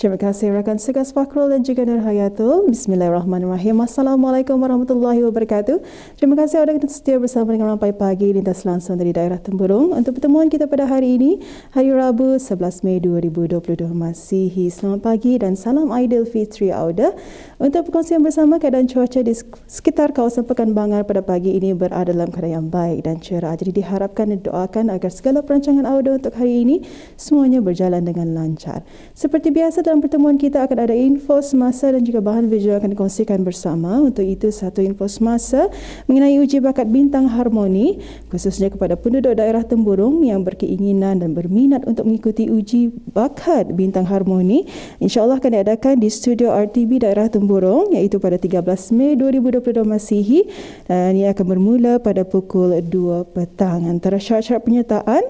Terima kasih rakan Segas Fakrul dan juga Nur Hayatul. Bismillahirrahmanirrahim. Assalamualaikum warahmatullahi wabarakatuh. Terima kasih anda setia bersama dengan Rampai Pagi lintas langsung dari daerah Tempurung. Untuk pertemuan kita pada hari ini, hari Rabu 11 Mei 2022 Masihi. Selamat pagi dan salam Aidilfitri Auda. Untuk perkongsian bersama, keadaan cuaca di sekitar kawasan Pekan Bangar pada pagi ini berada dalam keadaan yang baik dan cerah. Jadi diharapkan dan doakan agar segala perancangan Auda untuk hari ini semuanya berjalan dengan lancar. Seperti biasa, dalam pertemuan kita akan ada info semasa dan juga bahan visual akan dikongsikan bersama. Untuk itu, satu info semasa mengenai uji bakat bintang harmoni khususnya kepada penduduk daerah Tempurung yang berkeinginan dan berminat untuk mengikuti uji bakat bintang harmoni, insya-Allah akan diadakan di studio RTB daerah Tempurung iaitu pada 13 Mei 2022 Masihi dan ia akan bermula pada pukul 2 petang. Antara syarat-syarat penyertaan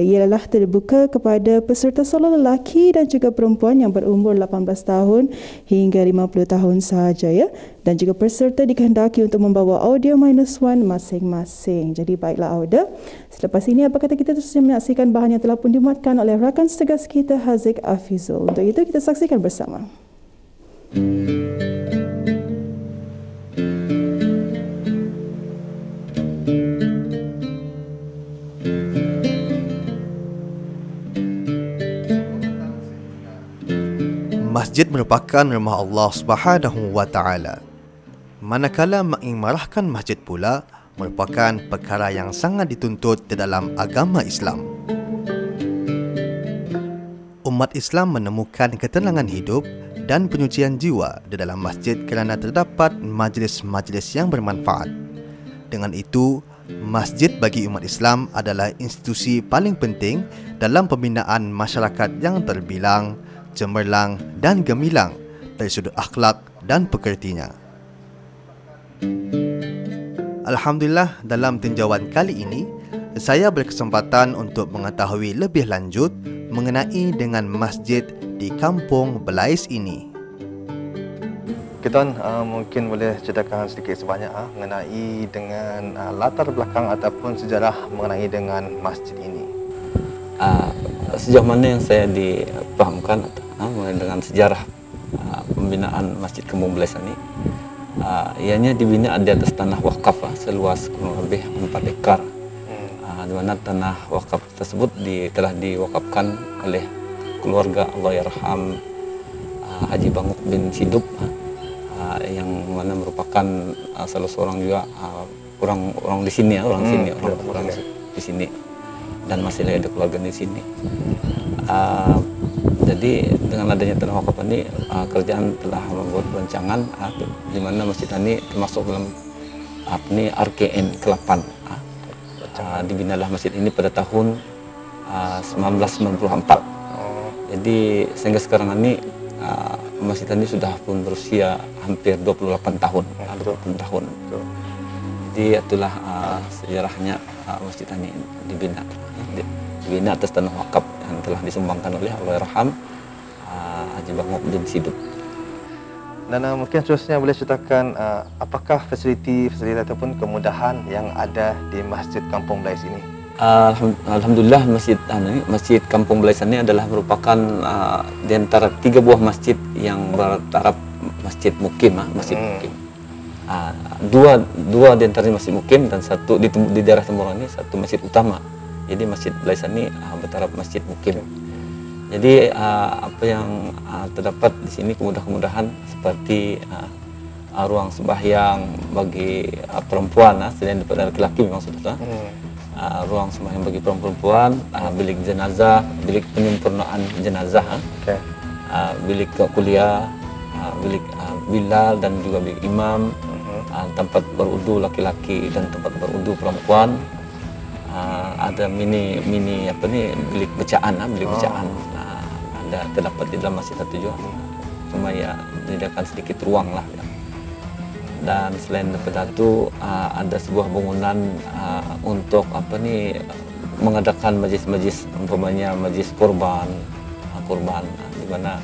ialah terbuka kepada peserta solo lelaki dan juga perempuan yang berumur 18 tahun hingga 50 tahun sahaja ya. Dan juga peserta dikehendaki untuk membawa audio -1 masing-masing. Jadi baiklah Auda. Selepas ini apa kata kita terus menyaksikan bahan yang telah pun dimuatkan oleh rakan setegas kita Haziq Afizul. Untuk itu kita saksikan bersama. Masjid merupakan rumah Allah Subhanahu wa taala. Manakala mengimarahkan masjid pula merupakan perkara yang sangat dituntut di dalam agama Islam. Umat Islam menemukan ketenangan hidup dan penyucian jiwa di dalam masjid kerana terdapat majlis-majlis yang bermanfaat. Dengan itu, masjid bagi umat Islam adalah institusi paling penting dalam pembinaan masyarakat yang terbilang, cemerlang dan gemilang dari sudut akhlak dan pekertinya. Alhamdulillah, dalam tinjauan kali ini saya berkesempatan untuk mengetahui lebih lanjut mengenai dengan masjid di Kampung Belais ini. Kita mungkin boleh ceritakan sedikit sebanyak mengenai dengan latar belakang ataupun sejarah mengenai dengan masjid ini. Sejauh mana yang saya dipahamkan mengenai dengan sejarah pembinaan Masjid Kampung Belais ini, ianya dibina di atas tanah wakaf seluas kurang lebih 4 ekar, di mana tanah wakaf tersebut telah diwakafkan oleh keluarga Allahyarham Haji Banguk bin Sidup, yang mana merupakan salah seorang juga orang di sini, orang di sini, dan masih ada keluarga di sini. Jadi dengan adanya tanah wakaf ini, kerajaan telah membuat perancangan di mana masjid ini termasuk dalam RKN ke-8. Dibinalah masjid ini pada tahun 1994. Jadi sehingga sekarang ini masjid ini sudah pun berusia hampir 28 tahun. 28 tahun. Jadi itulah sejarahnya masjid ini dibina atas tanah wakaf yang telah disumbangkan oleh Allahyarham Haji Banguk bin Sidup. Dan mungkin seterusnya boleh ceritakan apakah fasiliti ataupun kemudahan yang ada di Masjid Kampung Belais ini? Alhamdulillah, Masjid Kampung Belais ini adalah merupakan di antara 3 buah masjid yang bertaraf masjid mukim, mukim. Dua di antaranya masjid mukim dan satu di daerah Tempurung ini satu masjid utama. Jadi Masjid Belais ini bertaraf masjid mukim. Jadi apa yang terdapat di sini kemudahan seperti ruang sembahyang bagi perempuan, selain daripada laki-laki memang sudah. Ruang sembahyang bagi perempuan, bilik jenazah, bilik penyempurnaan jenazah, bilik kuliah, bilik bilal dan juga bilik imam, tempat berudu laki-laki dan tempat berudu perempuan. Ada bilik bacaan, ada terdapat di dalam masjid itu juga. Cuma ya menyediakan sedikit ruang lah ya. Dan selain daripada itu ada sebuah bangunan untuk mengadakan majlis-majlis, umpamanya majlis korban, di mana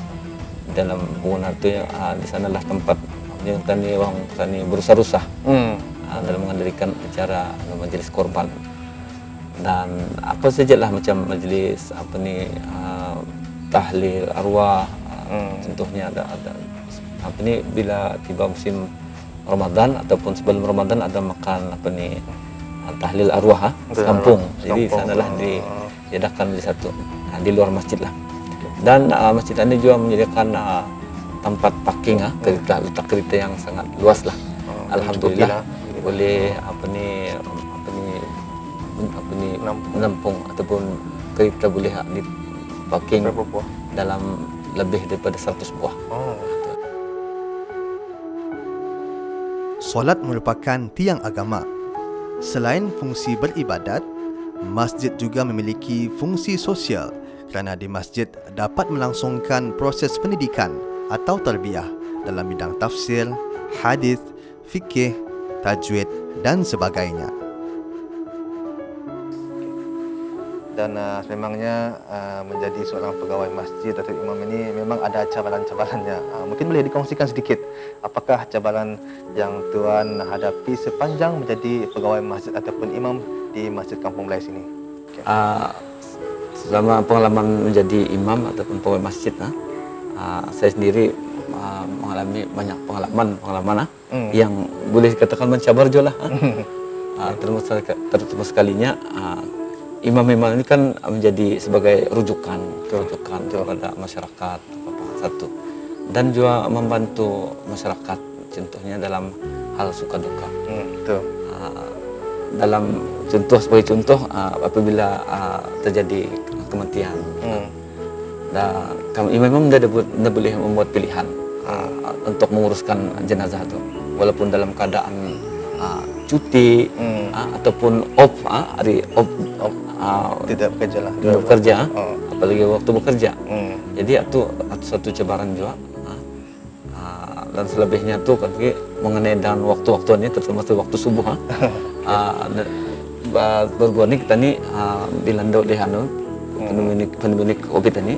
dalam bangunan itu di sanalah tempat yang orang berusaha dalam mengadakan acara majlis korban. Dan apa sajalah macam majlis tahlil arwah, Contohnya ada apa ini, bila tiba musim Ramadan ataupun sebelum Ramadan ada makan apa nih, tahlil arwah kampung. Jadi sanalah diadakan di satu di luar masjid lah. Dan masjid ini juga menyediakan tempat parking, letak kereta yang sangat luas lah. Alhamdulillah boleh menampung ataupun kereta boleh di parking dalam lebih daripada 100 buah. Solat merupakan tiang agama. Selain fungsi beribadat, masjid juga memiliki fungsi sosial kerana di masjid dapat melangsungkan proses pendidikan atau tarbiyah dalam bidang tafsir, hadis, fikih, tajwid dan sebagainya. Dan sememangnya menjadi seorang pegawai masjid atau imam ini memang ada cabaran-cabarannya. Mungkin boleh dikongsikan sedikit apakah cabaran yang tuan hadapi sepanjang menjadi pegawai masjid ataupun imam di Masjid Kampung Blais ini? Selama pengalaman menjadi imam ataupun pegawai masjid, saya sendiri mengalami banyak pengalaman yang boleh dikatakan mencabar juga lah. Terutama sekalinya imam-imam ini kan menjadi sebagai rujukan kepada masyarakat satu, dan juga membantu masyarakat contohnya dalam hal suka duka. Dalam sebagai contoh apabila terjadi kematian, dan imam-imam tidak boleh membuat pilihan untuk menguruskan jenazah itu, walaupun dalam keadaan cuti ataupun hari off, tidak bekerja lah. Tidak bekerja, apalagi waktu bekerja. Jadi itu satu cabaran juga. Dan selebihnya tu mengenai dan waktu-waktu ini, terutama waktu subuh. Baru ni kita ni dilanda oleh pandemi COVID ini.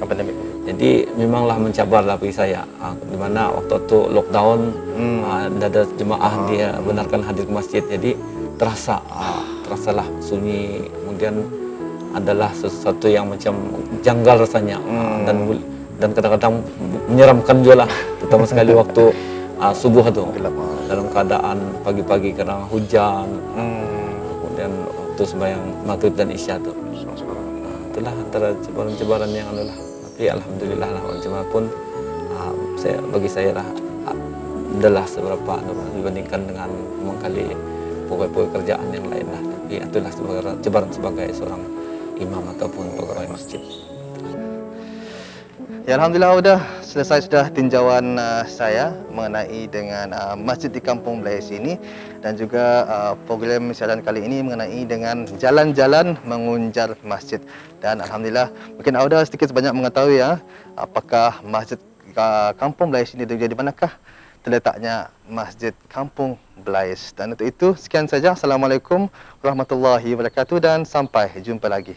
Jadi memanglah mencabarlah bagi saya, di mana waktu itu lockdown, ada jemaah dia benarkan hadir ke masjid, jadi terasalah sunyi, kemudian adalah sesuatu yang macam janggal rasanya, dan kadang-kadang menyeramkan juga lah, terutama sekali waktu subuh itu dalam keadaan pagi-pagi karena hujan, kemudian waktu sembahyang maghrib dan isya itu. Itulah antara cabaran-cabaran yang adalah. Tapi alhamdulillah lah, walaupun bagi saya lah adalah seberapa dibandingkan dengan mengkali pegawai kerjaan yang lain lah. Tapi itulah cabaran sebagai seorang imam ataupun pegawai masjid. Ya, alhamdulillah sudah selesai tinjauan saya mengenai dengan masjid di Kampung Blais ini, dan juga program siaran kali ini mengenai dengan jalan-jalan mengunjal masjid. Dan alhamdulillah mungkin Auda sedikit sebanyak mengetahui apakah masjid Kampung Blais ini di manakah terletaknya Masjid Kampung Blais. Dan untuk itu sekian saja. Assalamualaikum warahmatullahi wabarakatuh dan sampai jumpa lagi.